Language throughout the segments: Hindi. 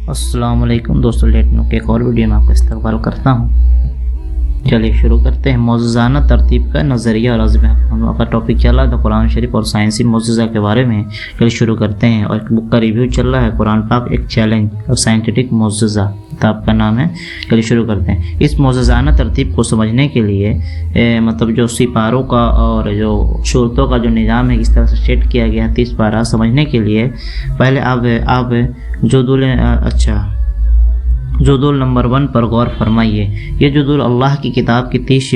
अस्सलाम वालेकुम दोस्तों, लेट नो के एक और वीडियो में आपका इस्तकबाल करता हूँ। चलिए शुरू करते हैं। मौजज़ाना तरतीब का नज़रिया और अज़्म। हम लोग का टॉपिक चल रहा था कुरान शरीफ और साइंसी मौजज़ा के बारे में। चलिए शुरू करते हैं। और एक बुक का रिव्यू चल रहा है, कुरान पाक एक चैलेंज और साइंटिफिक मौजज़ा, किताब का नाम है। चलिए शुरू करते हैं। इस मौजज़ाना तरतीब को समझने के लिए मतलब जो सिपारों का और जो शूरतों का जो निज़ाम है, इस तरह से सेट किया गया है 30 पारा, समझने के लिए पहले आप जुदुल नंबर 1 पर गौर फरमाइए। ये जुदुल अल्लाह की किताब की 30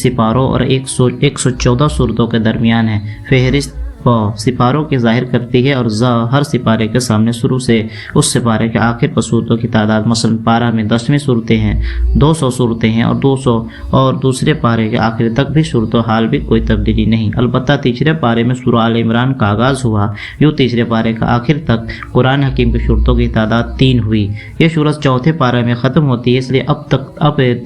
सिपारों और 114 सूरतों के दरमियान है। फहरिस्त सिपारों के जाहिर करती है और हर सिपारे के सामने शुरू से उस सिपारे के आखिर पर सूरतों की तादाद। मसलन पारा में 10वीं सूरतें हैं, 200 सूरतें हैं और 200 और दूसरे पारे के आखिर तक भी सूरतों हाल भी कोई तब्दीली नहीं। अलबत्ता तीसरे पारे में सूरह आल इमरान का आगाज़ हुआ, यूँ तीसरे पारे का आखिर तक कुरान हकीम की सूरतों की तादाद 3 हुई। ये सूरत चौथे पारे में ख़त्म होती है, इसलिए अब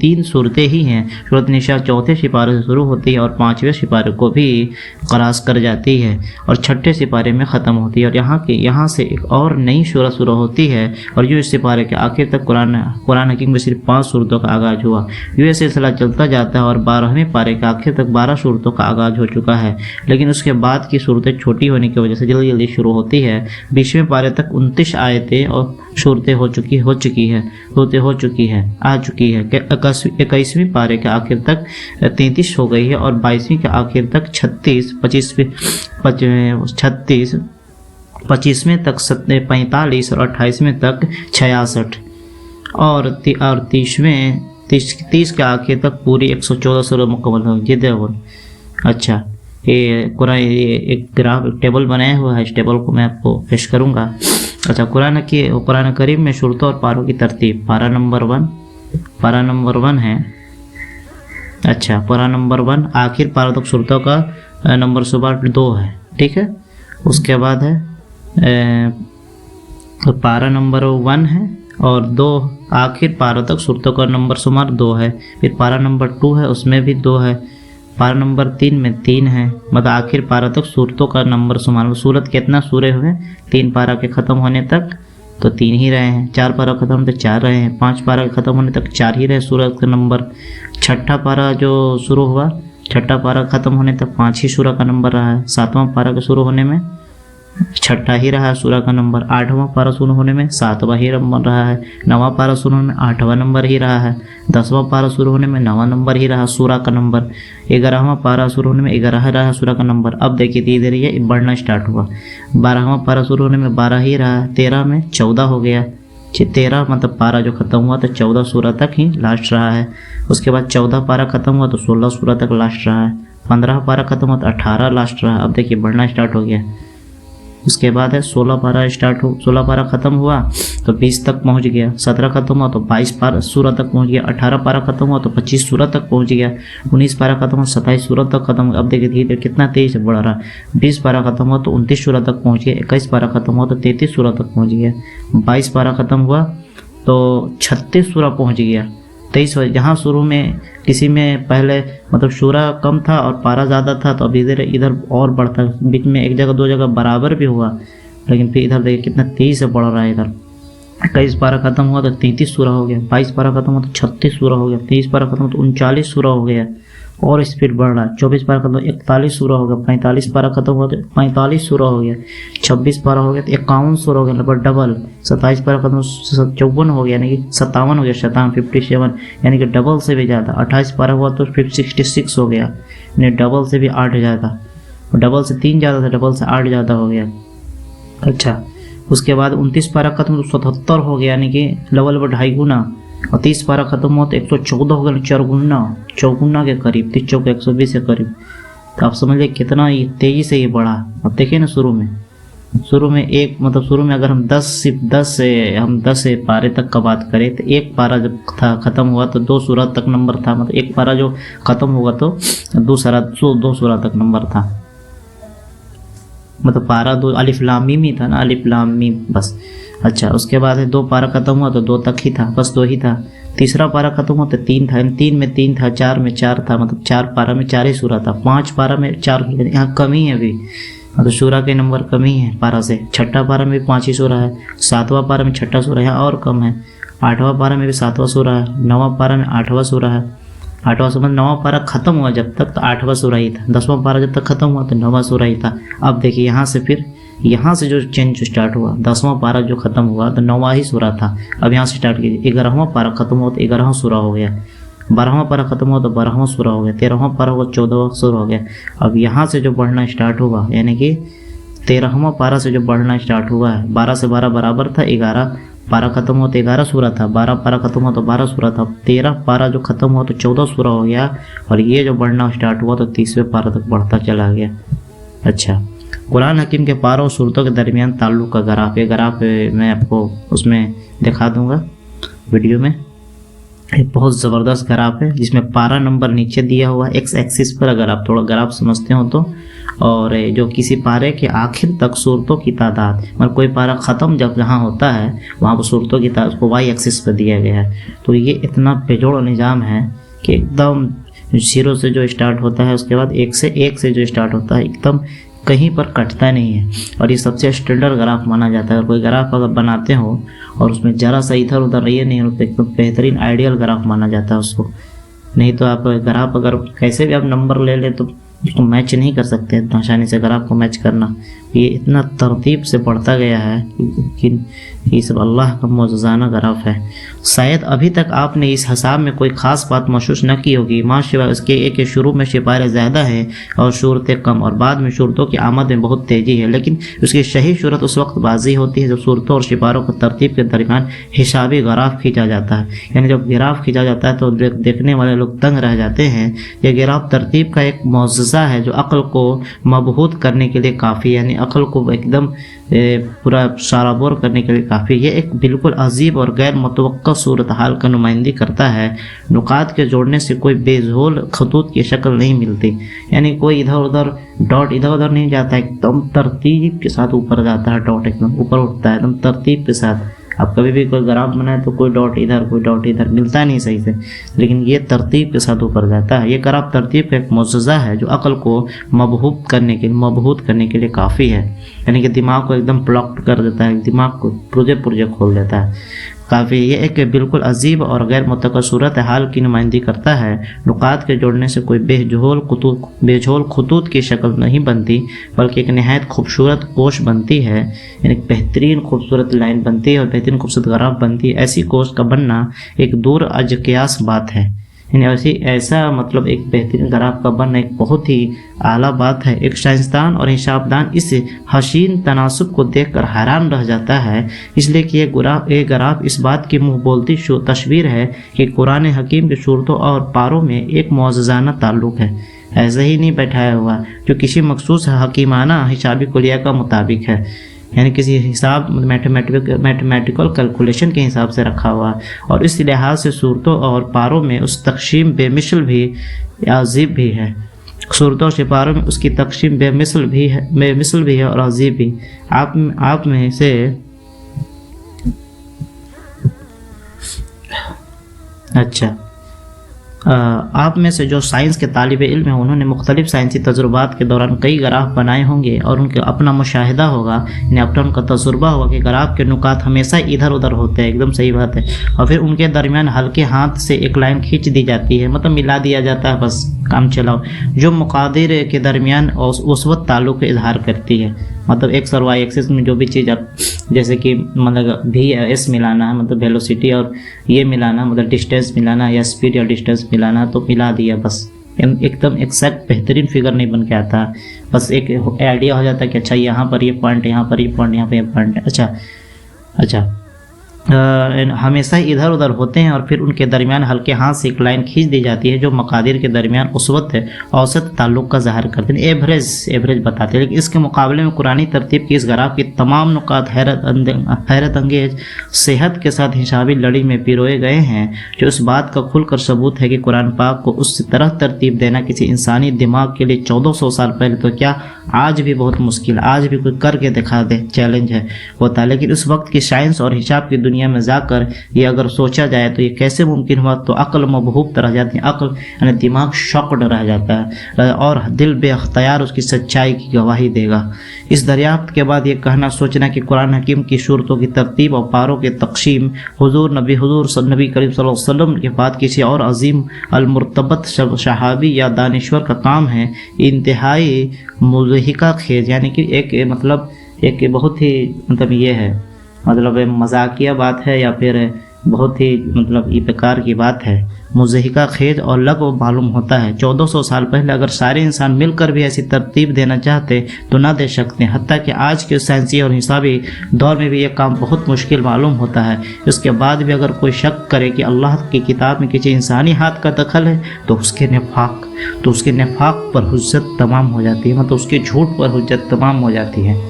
3 सूरतें ही हैं। सूरत निशा चौथे सिपारे से शुरू होती है और 5वें सिपारे को भी क़रास कर जाती है और 6ठे सिपारे में ख़त्म होती है और यहाँ से एक और नई सूरत शुरू होती है और यूँ इस सिपारे के आखिर तक कुरान हकीम में सिर्फ 5 सूरतों का आगाज़ हुआ। यूँ ये सिलसिला चलता जाता है और 12वें पारे के आखिर तक 12 सूरतों का आगाज़ हो चुका है, लेकिन उसके बाद की सूरतें छोटी होने की वजह से जल्दी जल्दी शुरू होती है। 20वें पारे तक 29 आयतें और सूरतें आ चुकी है। 21वीं पारे के आखिर तक 33 हो गई है और 22वीं के आखिर तक 36, 25वें तक 45 और 28वें तक 66 और 30 के आखिर तक पूरी 114 सूरत मुकम्मल हो गई। अच्छा, ये कुरान एक ग्राफ टेबल बनाया हुआ है, इस टेबल को मैं आपको पेश करूँगा। अच्छा, कुरान करीम में सूरतों और पारों की तरतीब। पारा नंबर 1 है। अच्छा, पारा नंबर 1 आखिर पारा तक सूरतों का नंबर शुमार 2 है, ठीक है। उसके बाद है पारा नंबर 1 है और 2 आखिर पारा तक सूरतों का नंबर शुमार 2 है। फिर पारा नंबर 2 है, उसमें भी 2 है। पारा नंबर 3 में 3 है, मतलब आखिर पारा तक सूरतों का नंबर शुमार। सूरत कितना सूरे हुए 3 पारा के ख़त्म होने तक तो 3 ही रहे हैं। 4 पारा ख़त्म होने तक 4 रहे हैं। 5 पारा के ख़त्म होने तक 4 ही रहे सूरत का नंबर। 6ठा पारा जो शुरू हुआ, 6ठा पारा ख़त्म होने तक 5 ही सूरह का नंबर रहा है। 7वां पारा के शुरू होने में 6ठा ही रहा है सूरह का नंबर। 8वां पारा शुरू होने में 7वां ही नंबर रहा है। 9वां पारा शुरू होने में 8वां नंबर ही रहा है। 10वां पारा शुरू होने में 9वां नंबर ही रहा सूरह का नंबर। 11वां पारा शुरू होने में 11 रहा सूरह का नंबर। अब देखिए धीरे धीरे ये बढ़ना स्टार्ट हुआ। 12वां पारा शुरू होने में 12 ही रहा। 13 में 14 हो गया। 13 मतलब पारा जो ख़त्म हुआ तो 14 सूरह तक ही लास्ट रहा है। उसके बाद 14 पारा ख़त्म हुआ तो 16 सूरह तक लास्ट रहा है। 15 पारा ख़त्म हुआ तो 18 लास्ट रहा। अब देखिए बढ़ना स्टार्ट हो गया। उसके बाद है 16 पारा ख़त्म हुआ तो 20 तक पहुंच गया। 17 ख़त्म हुआ तो 22 पारा सूरह तक पहुंच गया। 18 पारा ख़त्म हुआ तो 25 सूरह तक पहुंच गया। 19 पारा ख़त्म हुआ 27 सूरह तक ख़त्म हुआ। अब देखिए धीरे कितना तेज़ बढ़ रहा। 20 पारा ख़त्म हुआ तो 29 सूरह तक पहुंच गया। 21 पारा ख़त्म हुआ तो 33 सूरह तक पहुंच गया। 22 पारा ख़त्म हुआ तो 36 सूरह पहुँच गया। 23 जहाँ शुरू में किसी में पहले मतलब सूरह कम था और पारा ज़्यादा था तो अब इधर और बढ़ता, बीच में एक जगह 2 जगह बराबर भी हुआ, लेकिन फिर इधर देखिए कितना तेज़ से बढ़ रहा है। इधर 21 पारा ख़त्म हुआ तो 33 सूरह हो गया। 22 पारा ख़त्म हुआ तो 36 सूरह हो गया। 23 पारा ख़त्म हुआ तो 39 सूरह हो गया और स्पीड बढ़ रहा है। 24 पारा ख़त्म 41 सूरह हो गया। 45 पारा ख़त्म हुआ तो 45 सूरह हो गया। 26 पारा हो गया तो 51 सूरह हो गया, लगभग डबल। 27 पारा ख़त्म 54 हो गया, यानी कि 57 हो गया। 57 यानी कि डबल से भी ज़्यादा। 28 पारा हुआ तो 66 हो गया, यानी डबल से भी 8 ज़्यादा। डबल से 3 ज़्यादा था, डबल से 8 ज़्यादा हो गया। अच्छा, उसके बाद 29 पारा ख़त्म तो 77 हो गया, यानी कि लेवल पर 2.5 गुना। और 30 पारा ख़त्म हुआ तो 114 हो गया, 4 गुना के करीब। 30 चौके 120 के करीब। तो आप समझ लीजिए कितना ये तेज़ी से ये बढ़ा। अब देखिए ना, शुरू में एक मतलब शुरू में अगर हम 10 पारे तक का बात करें तो एक पारा जब था ख़त्म हुआ तो 2 सूरह तक नंबर था। मतलब एक पारा जो ख़त्म हुआ तो 2 सूरह तक नंबर था। मतलब पारा 2 अलिफ लाम मीम ही था ना, अलिफ लाम मीम बस। अच्छा, उसके बाद है 2 पारा ख़त्म हुआ तो 2 तक ही था, बस 2 ही था। तीसरा पारा ख़त्म हुआ तो 3 था, 3 में 3 था। 4 में 4 था, मतलब 4 पारा में 4 ही सूरह था। 5 पारा में 4, यहाँ कमी है अभी। हाँ, तो सूरा के नंबर कम ही है पारा से। छठा पारा में भी 5 ही सूरा है, 7वां पारा में छठा सूरा है और कम है, 8वां पारा में भी 7वां सूरा है, 9वां पारा में 8वां सूरा है। 8वां सूरा 9वां पारा खत्म हुआ जब तक तो 8वां सूरा ही था, 10वां पारा जब तक खत्म हुआ तो 9वां सूरा ही था। अब देखिए यहाँ से फिर यहाँ से जो चेंज स्टार्ट हुआ, 10वां पारा जो खत्म हुआ तो 9वां ही सूरा था। अब यहाँ से स्टार्ट कीजिए, 11वां पारा खत्म हुआ तो 11वां सूरा हो गया, 12वां पारा खत्म हुआ तो 12वां सूरा हो गया, 13वां पारा हुआ 14वां सूरा हो गया। अब यहाँ से जो बढ़ना स्टार्ट हुआ यानी कि 13वां पारा से जो बढ़ना स्टार्ट हुआ है, 12 से 12 बराबर था, 11 पारा खत्म हुआ तो 11 सूरा था, 12 पारा खत्म हुआ तो 12 सूरा था, 13 पारा जो खत्म हुआ तो 14 सूरा हो गया, और ये जो बढ़ना स्टार्ट हुआ तो 30वें पारा तक बढ़ता चला गया। अच्छा, कुरान हकीम के पारों और सूरतों के दरमियान ताल्लुक़ का ग्राफ, ये ग्राफ मैं आपको उसमें दिखा दूंगा वीडियो में। एक बहुत ज़बरदस्त ग्राफ है जिसमें पारा नंबर नीचे दिया हुआ है एक्स एक्सिस पर, अगर आप थोड़ा ग्राफ समझते हो तो, और जो किसी पारे के आखिर तक सूरतों की तादाद, मतलब कोई पारा ख़त्म जब जहाँ होता है वहाँ पर सूरतों की तादाद को वाई एक्सिस पर दिया गया है। तो ये इतना बेजोड़ निज़ाम है कि एकदम 0 से जो स्टार्ट होता है उसके बाद 1 से जो स्टार्ट होता है एकदम कहीं पर कटता नहीं है, और ये सबसे स्टैंडर्ड ग्राफ माना जाता है। और कोई ग्राफ अगर बनाते हो और उसमें ज़रा सा इधर उधर ये नहीं होता, एकदम बेहतरीन आइडियल ग्राफ माना जाता है उसको। नहीं तो आप ग्राफ अगर कैसे भी आप नंबर ले लें तो उसको मैच नहीं कर सकते इतना आसानी से। ग्राफ को मैच करना ये इतना तरतीब से बढ़ता गया है कि ये सब अल्लाह का मौजूदाना ग्राफ है। शायद अभी तक आपने इस हिसाब में कोई ख़ास बात महसूस न की होगी, माशाअल्लाह इसके एक शुरू में सिपारे ज़्यादा है और सूरतें कम, और बाद में सूरतों की आमद में बहुत तेज़ी है। लेकिन उसकी सही सूरत उस वक्त बाजी होती है जब सूरतों और सिपारों को तरतीब के दरमियान हिसाबी ग्राफ खींचा जाता है। यानी जब ग्राफ खींचा जाता है तो देखने वाले लोग दंग रह जाते हैं। यह ग्राफ तरतीब का एक मौजज़ा है जो अक्ल को मबहूत करने के लिए काफ़ी, यानी अक्ल को एकदम पूरा साराबोर करने के लिए काफ़ी। ये एक बिल्कुल अजीब और गैर मुतवक्का सूरत हाल का नुमाइंदी करता है। नुकात के जोड़ने से कोई बेजोल खतूत की शक्ल नहीं मिलती, यानी कोई इधर उधर डॉट इधर उधर नहीं जाता, एकदम तरतीब के साथ ऊपर जाता है, डॉट एकदम ऊपर उठता है एकदम तरतीब के साथ। आप कभी भी कोई ग्राफ बनाए तो कोई डॉट इधर कोई डॉट इधर मिलता नहीं सही से, लेकिन ये तरतीब के साथ ऊपर जाता है। ये ग्राफ तरतीब का एक मौजज़ा है जो अक्ल को मबहूत करने के लिए काफ़ी है, यानी कि दिमाग को एकदम ब्लॉक कर देता है, दिमाग को पुर्जे खोल देता है काफ़ी। ये एक बिल्कुल अजीब और गैर मुतवक्का सूरत हाल की नुमाइंदी करता है। नुकात के जोड़ने से कोई बेझोल खतूत की शक्ल नहीं बनती, बल्कि एक नहायत खूबसूरत कोश बनती है, यानी बेहतरीन खूबसूरत लाइन बनती है और बेहतरीन खूबसूरत ग्राफ बनती है। ऐसी कोश का बनना एक दूर अज क़यास बात है, यानी ऐसा मतलब एक बेहतरीन ग्राफ का बनना एक बहुत ही आला बात है। एक साइंसदान और हिसाबदान इस हसीन तनासुब को देखकर हैरान रह जाता है, इसलिए कि ये ग्राफ इस बात की मुँह बोलती तस्वीर है कि कुरान हकीम की सूरतों और पारों में एक मौजज़ाना ताल्लुक़ है, ऐसे ही नहीं बैठाया हुआ जो किसी मखसूस हकीमाना हिसाबी कुलिया का मुताबिक है, यानी किसी हिसाब मैथमेटिकल कैलकुलेशन के हिसाब से रखा हुआ। और इस लिहाज से सूरतों और पारों में उस तक़सीम बेमिसल भी अजीब भी है। सूरतों और सिपारों में उसकी तक़सीम बेमिसल भी है और अजीब भी। आप में से अच्छा आप में से जो साइंस के तालिब इल्म हैं उन्होंने मुख्तलिफ साइंसी तजुर्बात के दौरान कई ग्राफ बनाए होंगे और उनके अपना मुशाहिदा होगा, यानी अपना उनका तजुर्बा होगा कि ग्राफ के नुकात हमेशा इधर उधर होते हैं, एकदम सही बात है, और फिर उनके दरमियान हल्के हाथ से एक लाइन खींच दी जाती है, मतलब मिला दिया जाता है, बस काम चलाओ, जो मुकादिर के दरमियान उस वक्त ताल्लुक़ का इजहार करती है। मतलब एक्स और वाई एक्सिस में जो भी चीज़ आप जैसे कि मतलब भी एस मिलाना है, मतलब वेलोसिटी और ये मिलाना, मतलब डिस्टेंस मिलाना या स्पीड या डिस्टेंस मिलाना, तो मिला दिया, बस एकदम एक्सैक्ट बेहतरीन फिगर नहीं बन के आता, बस एक आइडिया हो जाता है कि अच्छा यहाँ पर ये पॉइंट, यहाँ पर ये पॉइंट, यहाँ पर ये पॉइंट है। अच्छा हमेशा इधर उधर होते हैं और फिर उनके दरमियान हल्के हाथ से एक लाइन खींच दी जाती है जो मकादिर के दरमियान उस वक्त औसत ताल्लुक़ का ज़ाहिर करते हैं, एवरेज बताते हैं। लेकिन इसके मुकाबले में कुरानी तरतीब की इस ग्राफ की तमाम नुकात हैरत अंगेज सेहत के साथ हिसाबी लड़ी में पिरोए गए हैं, जो इस बात का खुलकर सबूत है कि कुरान पाक को उस तरह तरतीब देना किसी इंसानी दिमाग के लिए 1400 साल पहले तो क्या आज भी बहुत मुश्किल, आज भी कोई करके दिखा दे चैलेंज है होता, लेकिन उस वक्त की साइंस और हिसाब की दुनिया में जाकर ये अगर सोचा जाए तो ये कैसे मुमकिन हुआ, तो अक्ल मबहूब रह जाती है, अक्ल यानी दिमाग शॉक्ड रह जाता है और दिल बेअख्तियार उसकी सच्चाई की गवाही देगा। इस दरियाफ्त के बाद ये कहना सोचना कि कुरान हकीम की सूरतों की तरतीब और पारों के तक़सीम हुजूर नबी करीम सल्लल्लाहु अलैहि वसल्लम के बाद किसी और अजीम अलमुर्तबत शहाबी या दानिश्वर का काम है, इंतहाई मुज़हिका खेज, यानी कि एक बहुत ही मतलब ये है, मतलब मजाकिया बात है या फिर बहुत ही मतलब ये बेकार की बात है, मुज़हिका खेज और लगव मालूम होता है। 1400 साल पहले अगर सारे इंसान मिलकर भी ऐसी तरतीब देना चाहते तो ना दे सकते, हत्ता कि आज के साइंसी और हिसाबी दौर में भी ये काम बहुत मुश्किल मालूम होता है। इसके बाद भी अगर कोई शक करे कि अल्लाह की किताब में किसी इंसानी हाथ का दखल है तो उसके निफाक पर हुज्जत तमाम हो जाती है, मतलब उसके झूठ पर हुज्जत तमाम हो जाती है।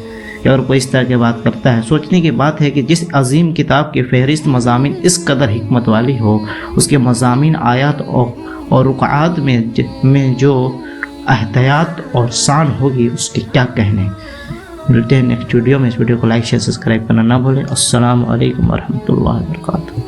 और कोई इस तरह की बात करता है, सोचने की बात है कि जिस अजीम किताब की फहरिस्त मज़ामीन इस कदर हिकमत वाली हो, उसके मज़ामीन आयात और रुकात में जो एहतियात और शान होगी उसके क्या कहने। मिलते हैं नेक्स्ट वीडियो में। इस वीडियो को लाइक शेयर सब्सक्राइब करना ना भूलें। अस्सलामु अलैकुम वरहमतुल्लाहि वबरकातुहू।